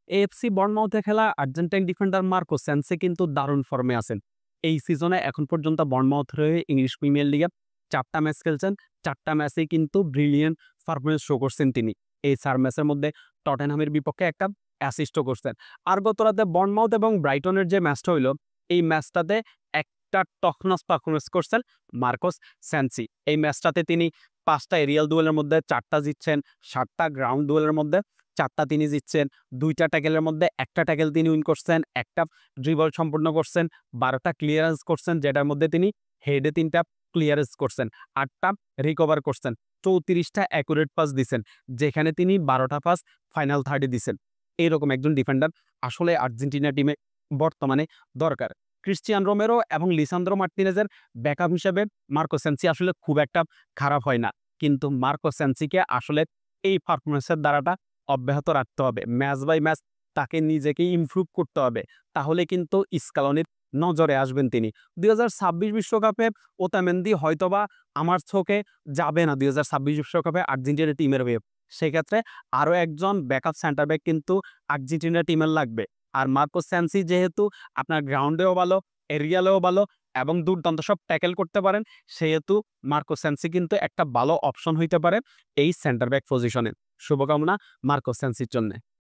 AFC বর্নমাউথে খেলা Argentine defender Marco সেন্সি কিন্তু দারুণ ফর্মে আছেন। এই সিজনে এখন পর্যন্ত বর্নমাউথের হয়ে ইংলিশ প্রিমিয়ার লিগে ৪ টা ম্যাচ খেলছেন। ৪ টা ম্যাচেই কিন্তু ব্রিলিয়ান্ট পারফরম্যান্স শো করছেন তিনি। এই ৪ ম্যাচের মধ্যে টটেনহামের বিপক্ষে একটা অ্যাসিস্টও করছেন। আর গত রাতে বর্নমাউথ এবং ব্রাইটনের যে ম্যাচটা হইল, এই ম্যাচটাতে একটা টপনচ পারফরম্যান্স করছেন মার্কোস সেন্সি। এই ম্যাচটাতে তিনি ৫ টা এরিয়াল ডুয়েলের মধ্যে ৪ টা জিতছেন, ৭ টা গ্রাউন্ড ডুয়েলের মধ্যে ৪ টা তিনি জিতছেন, ২ টা ট্যাকেলের মধ্যে ১ টা ট্যাকেল তিনি উইন করছেন, ১ টা ড্রিবল সম্পূর্ণ করছেন, ১২ টা ক্লিয়ারেন্স করছেন যেটার মধ্যে তিনি হেডে ৩ টা ক্লিয়ারেন্স করছেন, ৮ টা রিকভার করছেন, ৩৪ টা অ্যাকুরেট পাস দিছেন, যেখানে তিনি ১২ টা পাস ফাইনাল থার্ডে দিছেন। এইরকম একজন ডিফেন্ডার আসলে আর্জেন্টিনা টিমে বর্তমানে দরকার। ক্রিস্টিয়ান রোমেরো এবং লিসান্দ্রো মার্তিনেজের ব্যাকআপ হিসেবে মার্কো সেন্সি আসলে খুব একটা খারাপ হয় না। কিন্তু মার্কো সেন্সিকে আসলে এই পারফরম্যান্সের দ্বারাটা অব্যাহত রাখতে হবে। ম্যাচ বাই ম্যাচ তাকে নিজেকেই ইমপ্রুভ করতে হবে। তাহলে কিন্তু স্কালোনির নজরে আসবেন তিনি। ২০২৬ বিশ্বকাপে ওতামেন্দি হয়তোবা আমার চোখে যাবে না ২০২৬ বিশ্বকাপে আর্জেন্টিনা টিমের হয়ে। সেক্ষেত্রে আরো একজন ব্যাকআপ সেন্টার ব্যাক কিন্তু আর্জেন্টিনা টিমের লাগবে। আর মার্কো সেন্সি যেহেতু আপনার গ্রাউন্ডেও ভালো, এরিয়ালেও ভালো এবং দুর্দান্ত সব ট্যাকেল করতে পারেন, সেহেতু মার্কো সেন্সি কিন্তু একটা ভালো অপশন হইতে পারে এই সেন্টার ব্যাক পজিশনে। শুভকামনা মার্কো সেন্সির জন্যে।